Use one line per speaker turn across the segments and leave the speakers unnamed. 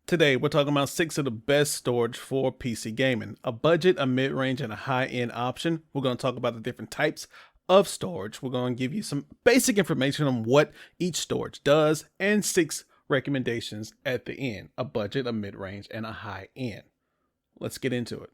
Today, we're talking about 6 of the best storage for PC gaming, a budget, a mid-range, and a high-end option. We're going to talk about the different types of storage. We're going to give you some basic information on what each storage does and 6 recommendations at the end, a budget, a mid-range, and a high-end. Let's get into it.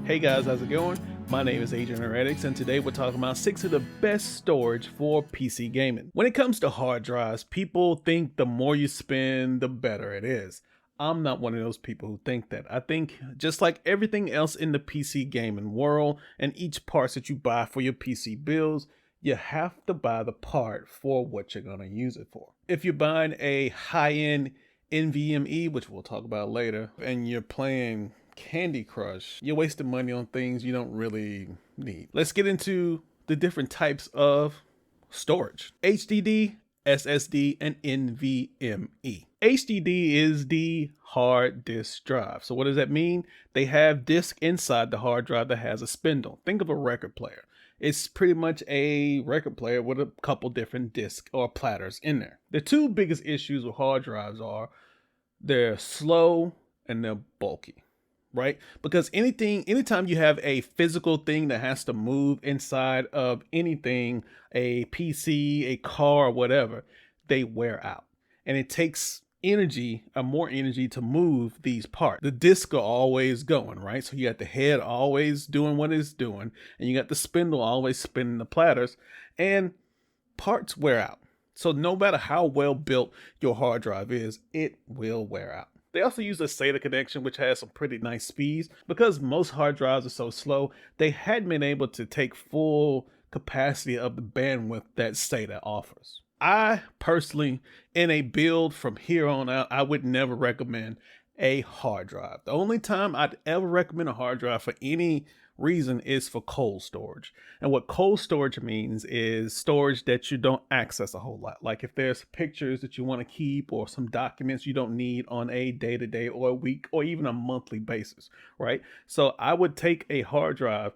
Hey guys, how's it going? My name is Adrian Reddix, and today we're talking about 6 of the best storage for PC gaming. When it comes to hard drives, people think the more you spend, the better it is. I'm not one of those people who think that. I think just like everything else in the PC gaming world and each parts that you buy for your PC builds, you have to buy the part for what you're going to use it for. If you're buying a high-end NVMe, which we'll talk about later, and you're playing Candy Crush, you're wasting money on things you don't really need. Let's get into the different types of storage: HDD, SSD, and NVMe. HDD is the hard disk drive. So what does that mean? They have disk inside the hard drive that has a spindle. Think of a record player. It's pretty much a record player with a couple different discs or platters in there. The two biggest issues with hard drives are they're slow and they're bulky. Right? Because anytime you have a physical thing that has to move inside of anything, a PC, a car, or whatever, they wear out. And it takes energy, more energy to move these parts. The discs are always going, right? So you got the head always doing what it's doing, and you got the spindle always spinning the platters, and parts wear out. So no matter how well built your hard drive is, it will wear out. They also use a SATA connection, which has some pretty nice speeds. Because most hard drives are so slow, they hadn't been able to take full capacity of the bandwidth that SATA offers. I personally, in a build from here on out, I would never recommend a hard drive. The only time I'd ever recommend a hard drive for any reason is for cold storage. And what cold storage means is storage that you don't access a whole lot. Like if there's pictures that you want to keep or some documents you don't need on a day-to-day or a week or even a monthly basis, right? So I would take a hard drive.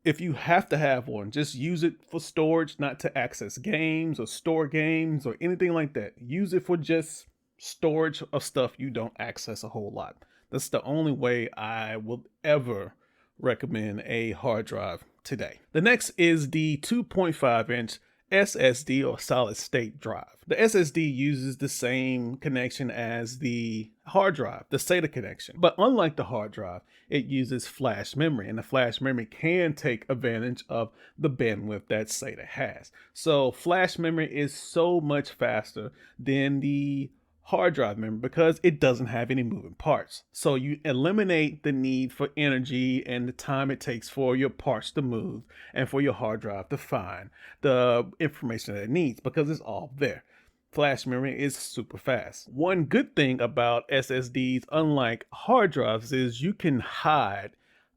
If you have to have one, just use it for storage, not to access games or store games or anything like that. Use it for just storage of stuff you don't access a whole lot. That's the only way I will ever recommend a hard drive today. The next is the 2.5-inch SSD or solid state drive. The SSD uses the same connection as the hard drive, the SATA connection. But unlike the hard drive, it uses flash memory, and the flash memory can take advantage of the bandwidth that SATA has. So flash memory is so much faster than the hard drive memory because it doesn't have any moving parts. So you eliminate the need for energy and the time it takes for your parts to move and for your hard drive to find the information that it needs because it's all there. Flash memory is super fast. One good thing about SSDs, unlike hard drives, is you can hide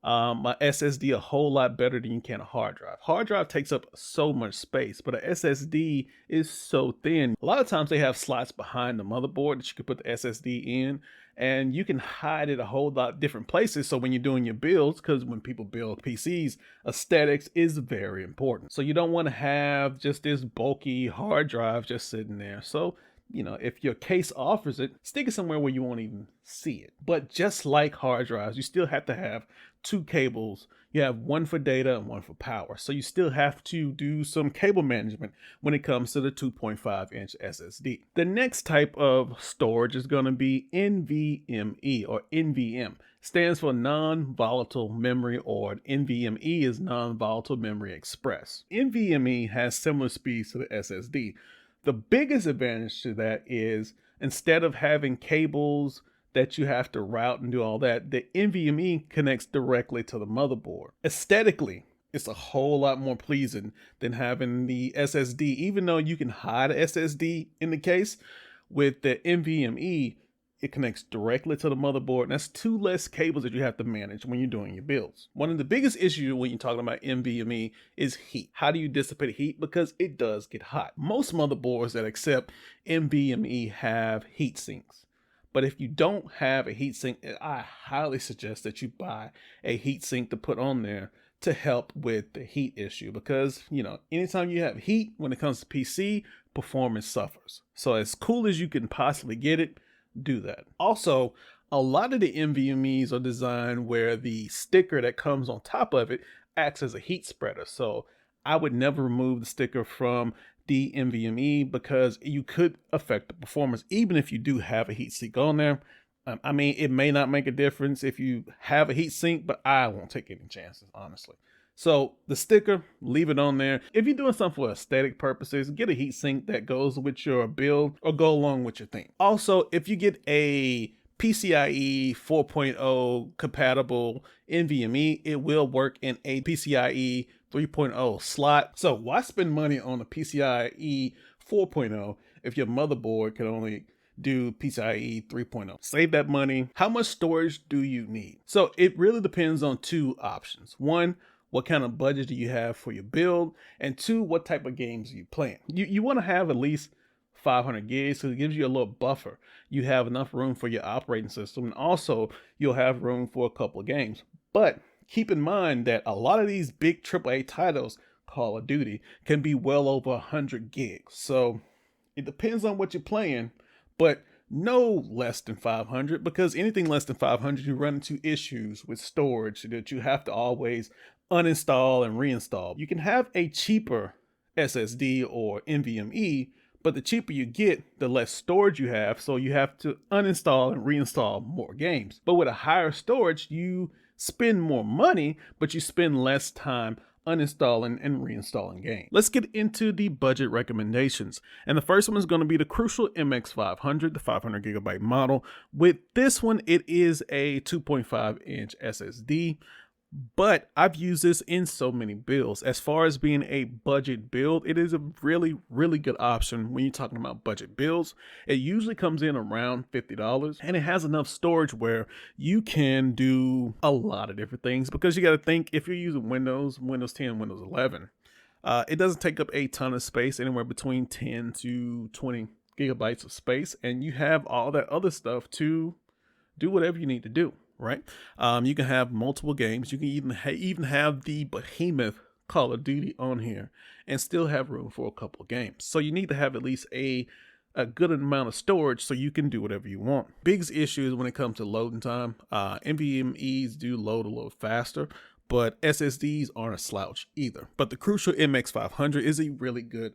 my SSD a whole lot better than you can a hard drive. Hard drive takes up so much space, but a SSD is so thin. A lot of times they have slots behind the motherboard that you can put the SSD in, and you can hide it a whole lot different places. So when you're doing your builds, because when people build PCs, aesthetics is very important. So you don't want to have just this bulky hard drive just sitting there. So if your case offers it, stick it somewhere where you won't even see it. But just like hard drives, you still have to have 2 cables. You have one for data and one for power. So you still have to do some cable management when it comes to the 2.5-inch SSD. The next type of storage is going to be NVMe or NVM. Stands for non-volatile memory, or NVMe is non-volatile memory express. NVMe has similar speeds to the SSD. The biggest advantage to that is instead of having cables that you have to route and do all that, the NVMe connects directly to the motherboard. Aesthetically, it's a whole lot more pleasing than having the SSD. Even though you can hide a SSD in the case, with the NVMe, it connects directly to the motherboard, and that's 2 less cables that you have to manage when you're doing your builds. One of the biggest issues when you're talking about NVMe is heat. How do you dissipate heat? Because it does get hot. Most motherboards that accept NVMe have heat sinks. But if you don't have a heatsink, I highly suggest that you buy a heatsink to put on there to help with the heat issue, because anytime you have heat when it comes to PC, performance suffers. So as cool as you can possibly get it, do that. Also, a lot of the NVMe's are designed where the sticker that comes on top of it acts as a heat spreader. So I would never remove the sticker from the NVMe because you could affect the performance even if you do have a heatsink on there. I mean, it may not make a difference if you have a heatsink, but I won't take any chances, honestly. So the sticker, leave it on there. If you're doing something for aesthetic purposes, get a heatsink that goes with your build or go along with your theme. Also, if you get a PCIe 4.0 compatible NVMe, it will work in a PCIe 3.0 slot. So why spend money on a PCIe 4.0 if your motherboard can only do PCIe 3.0? Save that money. How much storage do you need? So it really depends on two options. One, what kind of budget do you have for your build? And two, what type of games are you playing? You want to have at least 500 gigs, so it gives you a little buffer. You have enough room for your operating system, and also you'll have room for a couple of games. But keep in mind that a lot of these big AAA titles, Call of Duty, can be well over 100 gigs. So it depends on what you're playing, but no less than 500, because anything less than 500, you run into issues with storage that you have to always uninstall and reinstall. You can have a cheaper SSD or NVMe, but the cheaper you get, the less storage you have, so you have to uninstall and reinstall more games. But with a higher storage, you spend more money, but you spend less time uninstalling and reinstalling games. Let's get into the budget recommendations. And the first one is going to be the Crucial MX500, the 500 gigabyte model. With this one, it is a 2.5 inch SSD. But I've used this in so many builds. As far as being a budget build, it is a really, really good option when you're talking about budget builds. It usually comes in around $50, and it has enough storage where you can do a lot of different things, because you got to think, if you're using Windows 10, Windows 11, it doesn't take up a ton of space, anywhere between 10 to 20 gigabytes of space, and you have all that other stuff to do whatever you need to do. Right? You can have multiple games. You can even have the behemoth Call of Duty on here and still have room for a couple of games. So you need to have at least a good amount of storage so you can do whatever you want. Biggest issue is when it comes to loading time. NVMe's do load a little faster, but SSDs aren't a slouch either. But the Crucial MX500 is a really good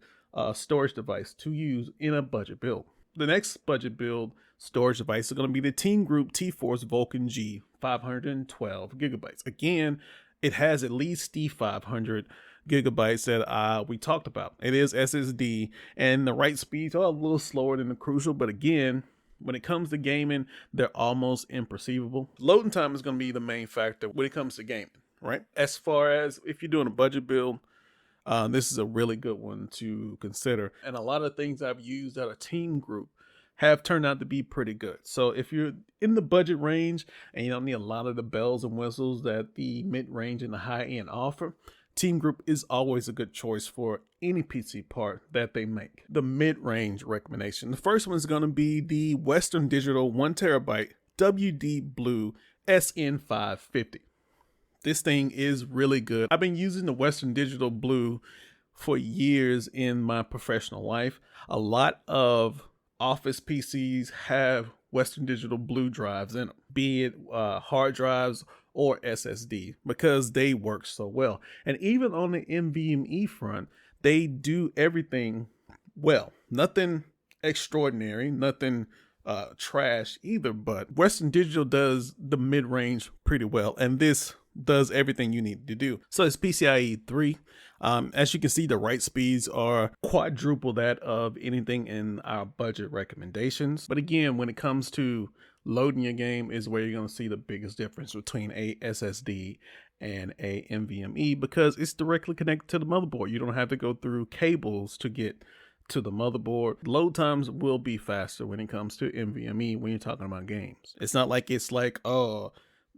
storage device to use in a budget build. The next budget build storage device is going to be the TeamGroup T-Force Vulcan G 512 gigabytes. Again, it has at least the 500 gigabytes that we talked about. It is SSD, and the write speeds are a little slower than the Crucial, but again, when it comes to gaming, they're almost imperceivable. Loading time is going to be the main factor when it comes to gaming, right? As far as if you're doing a budget build, this is a really good one to consider. And a lot of things I've used out of TeamGroup have turned out to be pretty good. So if you're in the budget range and you don't need a lot of the bells and whistles that the mid-range and the high-end offer, TeamGroup is always a good choice for any PC part that they make. The mid-range recommendation. The first one is going to be the Western Digital 1TB WD Blue SN550. This thing is really good. I've been using the Western Digital Blue for years in my professional life. A lot of office PCs have Western Digital Blue drives in them, be it hard drives or SSD, because they work so well. And even on the NVMe front, they do everything well. Nothing extraordinary, nothing trash either, but Western Digital does the mid-range pretty well, and this does everything you need to do. So it's PCIe 3. As you can see, the write speeds are quadruple that of anything in our budget recommendations. But again, when it comes to loading your game is where you're going to see the biggest difference between a SSD and a NVMe, because it's directly connected to the motherboard. You don't have to go through cables to get to the motherboard. Load times will be faster when it comes to NVMe when you're talking about games. It's not like it's like, oh,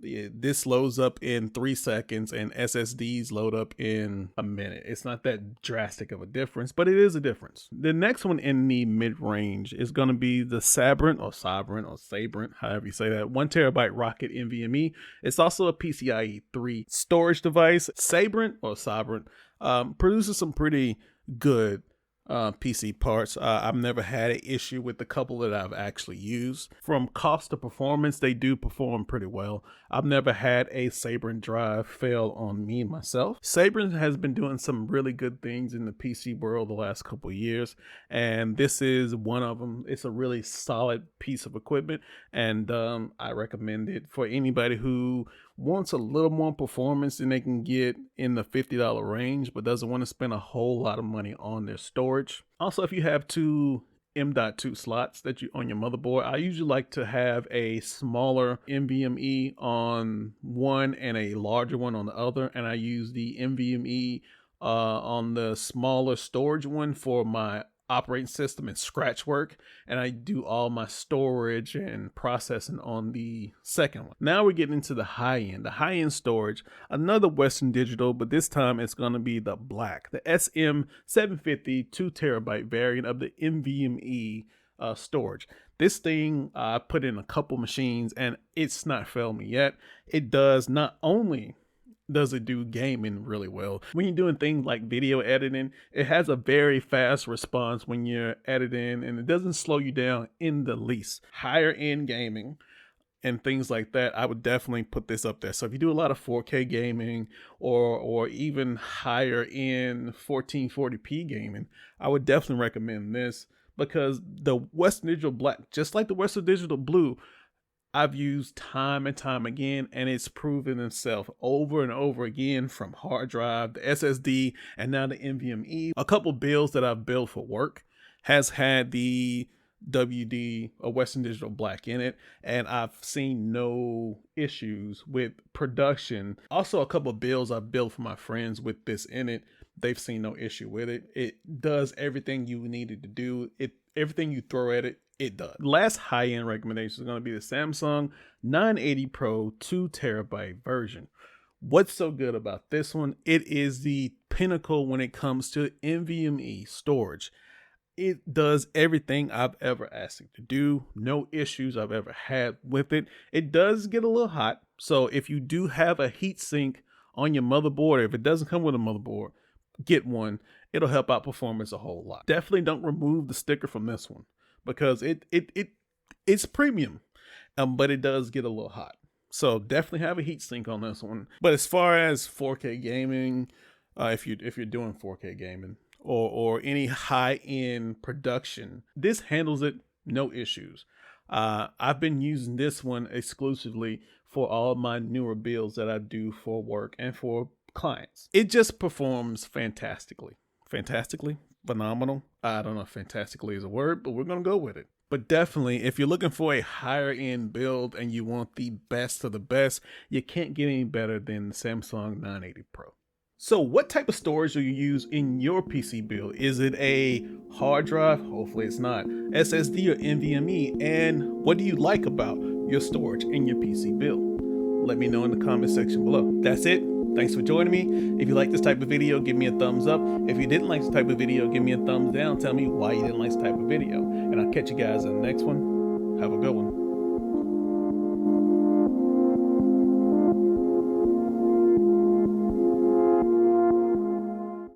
This loads up in 3 seconds and SSDs load up in a minute. It's not that drastic of a difference, but it is a difference. The next one in the mid-range is going to be the Sabrent, however you say that, 1 terabyte Rocket NVMe. It's also a PCIe 3 storage device. Sabrent produces some pretty good PC parts. I've never had an issue with the couple that I've actually used. From cost to performance, they do perform pretty well. I've never had a Sabrent drive fail on me myself. Sabrent has been doing some really good things in the PC world the last couple of years, and this is one of them. It's a really solid piece of equipment, and I recommend it for anybody who wants a little more performance than they can get in the $50 range, but doesn't want to spend a whole lot of money on their storage. Also, if you have 2 M.2 slots that you on your motherboard, I usually like to have a smaller NVMe on one and a larger one on the other, and I use the NVMe on the smaller storage one for my operating system and scratch work, and I do all my storage and processing on the second one. Now we're getting into the high-end storage, another Western Digital, but this time it's going to be the black, the SM750 2 terabyte variant of the NVMe storage. This thing I put in a couple machines and it's not failed me yet. It does not only does it do gaming really well. When you're doing things like video editing, it has a very fast response when you're editing, and it doesn't slow you down in the least. Higher end gaming and things like that, I would definitely put this up there. So if you do a lot of 4K gaming or even higher end 1440p gaming, I would definitely recommend this, because the Western Digital Black, just like the Western Digital Blue, I've used time and time again, and it's proven itself over and over again, from hard drive, the SSD, and now the NVMe. A couple builds that I've built for work has had the WD or Western Digital Black in it, and I've seen no issues with production. Also, a couple builds I've built for my friends with this in it, they've seen no issue with it. It does everything you needed to do. Everything you throw at it, it does. Last high-end recommendation is going to be the Samsung 980 Pro 2 terabyte version. What's so good about this one? It is the pinnacle when it comes to NVMe storage. It does everything I've ever asked it to do. No issues I've ever had with it. It does get a little hot, so if you do have a heat sink on your motherboard, or if it doesn't come with a motherboard, get one. It'll help out performance a whole lot. Definitely don't remove the sticker from this one, because it's premium, but it does get a little hot. So definitely have a heat sink on this one. But as far as 4K gaming, if you're doing 4K gaming or any high-end production, this handles it, no issues. I've been using this one exclusively for all my newer builds that I do for work and for clients. It just performs fantastically. Phenomenal. I don't know if fantastically is a word, but we're gonna go with it. But definitely, if you're looking for a higher end build and you want the best of the best, you can't get any better than the Samsung 980 Pro. So what type of storage do you use in your PC build? Is it a hard drive? Hopefully it's not. SSD or NVMe? And what do you like about your storage in your PC build? Let me know in the comment section below. That's it. Thanks for joining me. If you like this type of video, give me a thumbs up. If you didn't like this type of video, give me a thumbs down. Tell me why you didn't like this type of video. And I'll catch you guys in the next one. Have a good one.